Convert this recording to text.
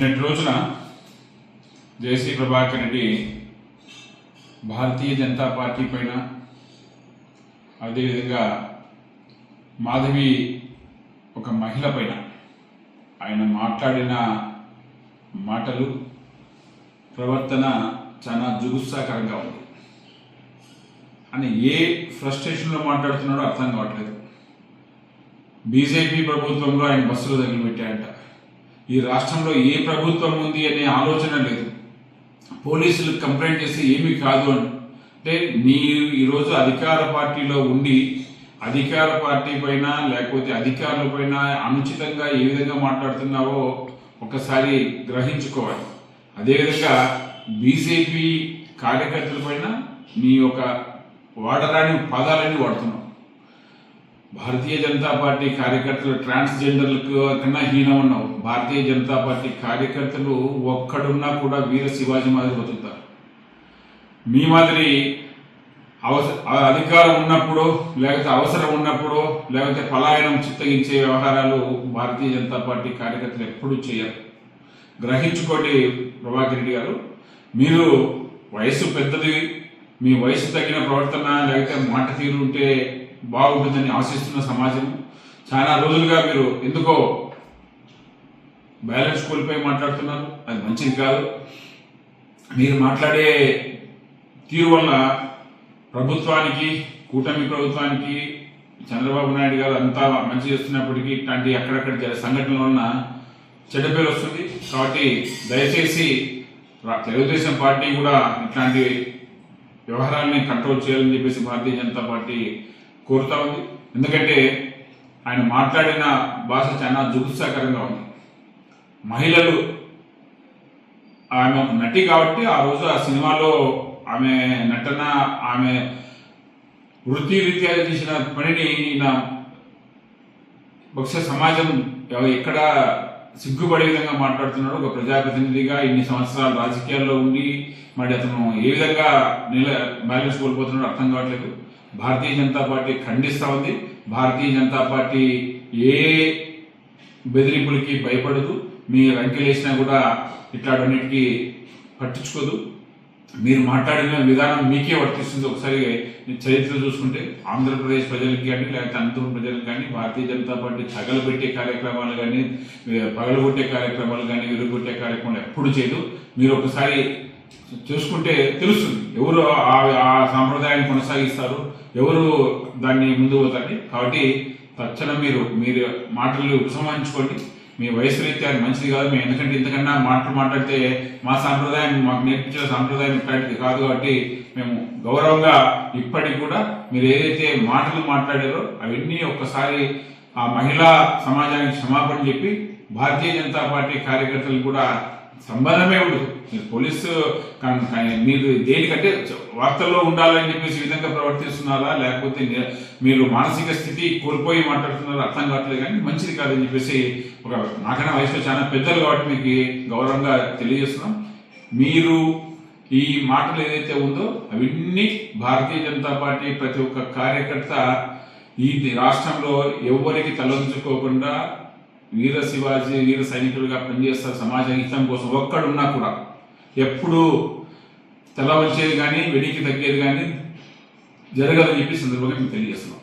నేటి రోజున జేసీ ప్రభాకర్ రెడ్డి భారతీయ జనతా పార్టీ పైన అదేవిధంగా మాధవి ఒక మహిళ పైన ఆయన మాట్లాడిన మాటలు ప్రవర్తన చాలా జుగుప్సాకరంగా ఉంది. అని ఏ ఫ్రస్ట్రేషన్లో మాట్లాడుతున్నాడో అర్థం కావట్లేదు. బీజేపీ ప్రభుత్వంలో ఆయన బస్సులు తగిలిపెట్టాయంట. ఈ రాష్ట్రంలో ఏ ప్రభుత్వం ఉంది అనే ఆలోచన లేదు. పోలీసులకు కంప్లైంట్ చేసి ఏమీ కాదు అంటే మీరు ఈరోజు అధికార పార్టీలో ఉండి అధికార పార్టీ పైన లేకపోతే అధికారుల పైన అనుచితంగా ఏ విధంగా మాట్లాడుతున్నావో ఒకసారి గ్రహించుకోవాలి. అదేవిధంగా బీజేపీ కార్యకర్తల పైన మీ యొక్క వాడరాని పదాలన్నీ వాడుతున్నాం. భారతీయ జనతా పార్టీ కార్యకర్తలు ట్రాన్స్జెండర్లకు కన్నా హీనం ఉన్నావు. భారతీయ జనతా పార్టీ కార్యకర్తలు ఒక్కడున్నా కూడా వీర శివాజీ మాదిరి బతుకుతారు. మీ మాదిరి అధికారం ఉన్నప్పుడు లేకపోతే అవసరం ఉన్నప్పుడు లేకపోతే పలాయనం చిత్తగించే వ్యవహారాలు భారతీయ జనతా పార్టీ కార్యకర్తలు ఎప్పుడూ చేయరు. గ్రహించుకోండి ప్రభాకర్ రెడ్డి గారు. మీరు వయసు పెద్దది, మీ వయసు తగిన ప్రవర్తన లేకపోతే మాట తీరు ఉంటే బాగుంటుందని ఆశిస్తున్న సమాజం. చాలా రోజులుగా మీరు ఎందుకో బ్యాలెన్స్ కోల్పోయి మాట్లాడుతున్నారు. అది మంచిది కాదు. మీరు మాట్లాడే తీరు వల్ల ప్రభుత్వానికి, కూటమి ప్రభుత్వానికి, చంద్రబాబు నాయుడు గారు అంతా మంచి చేస్తున్నప్పటికీ ఇట్లాంటి అక్కడక్కడ సంఘటనల వలన చెడ్డ పేరు వస్తుంది. కాబట్టి దయచేసి తెలుగుదేశం పార్టీ కూడా ఇట్లాంటి వ్యవహారాలని కంట్రోల్ చేయాలని చెప్పేసి భారతీయ జనతా పార్టీ కోరుతా ఉంది. ఎందుకంటే ఆయన మాట్లాడిన భాష చాలా జుగుప్సాకరంగా ఉంది. మహిళలు, ఆమె ఒక నటి కాబట్టి ఆ రోజు ఆ సినిమాలో ఆమె నటన, ఆమె వృత్తిరీత్యా చేసిన పనిని బహుశా సమాజం ఎక్కడ సిగ్గుపడే విధంగా మాట్లాడుతున్నాడు. ఒక ప్రజాప్రతినిధిగా ఇన్ని సంవత్సరాలు రాజకీయాల్లో ఉండి మరి అతను ఏ విధంగా బ్యాలెన్స్ కోల్పోతున్నాడో అర్థం కావట్లేదు. భారతీయ జనతా పార్టీ ఖండిస్తూ ఉంది. భారతీయ జనతా పార్టీ ఏ బెదిరింపులకి భయపడదు. మీ రంకెలేసినా కూడా ఇట్లాంటికి పట్టించుకోదు. మీరు మాట్లాడిన విధానం మీకే వర్తిస్తుంది. ఒకసారి చరిత్ర చూసుకుంటే ఆంధ్రప్రదేశ్ ప్రజలకు కానీ లేకపోతే అనంతపురం ప్రజలకు కానీ భారతీయ జనతా పార్టీ తగలబెట్టే కార్యక్రమాలు కానీ, పగలగొట్టే కార్యక్రమాలు కానీ, విరుగొట్టే కార్యక్రమాలు ఎప్పుడు చేయదు. మీరు ఒకసారి చూసుకుంటే తెలుస్తుంది ఎవరు ఆ సాంప్రదాయాన్ని కొనసాగిస్తారు, ఎవరు దాన్ని ముందు పోతారు. కాబట్టి తక్షణం మీరు మాటలు ఉపసంహరించుకోండి. మీ వయసు రీత్యా మంచిది కాదు. మేము ఎందుకంటే ఇంతకన్నా మాట్లాడితే మా సాంప్రదాయం, మాకు నేర్పించిన సాంప్రదాయం ఇట్లాంటిది కాదు. కాబట్టి మేము గౌరవంగా ఇప్పటికి కూడా మీరు ఏదైతే మాటలు మాట్లాడారో అవన్నీ ఒక్కసారి ఆ మహిళా సమాజానికి క్షమాపణ చెప్పి భారతీయ జనతా పార్టీ కార్యకర్తలు కూడా సంబంధమే ఉండదు. మీరు పోలీసు మీరు దేనికంటే వార్తల్లో ఉండాలని చెప్పేసి ఈ విధంగా ప్రవర్తిస్తున్నారా లేకపోతే మీరు మానసిక స్థితి కోల్పోయి మాట్లాడుతున్నారా అర్థం కావట్లేదు. కానీ మంచిది కాదని చెప్పేసి ఒక నాకన్నా వయసులో చాలా పెద్దలు కాబట్టి మీకు గౌరవంగా తెలియజేస్తున్నాం. మీరు ఈ మాటలు ఏదైతే ఉందో అవన్నీ భారతీయ జనతా పార్టీ ప్రతి ఒక్క కార్యకర్త ఈ రాష్ట్రంలో ఎవరికి తలొంచుకోకుండా వీర శివాజీ, వీర సైనికులుగా పనిచేస్తారు. సమాజ హితం కోసం ఒక్కడున్నా కూడా ఎప్పుడు తల వచ్చేది కానీ వెడికి తగ్గేది కానీ జరగదని చెప్పి సందర్భంగా మేము తెలియజేస్తున్నాం.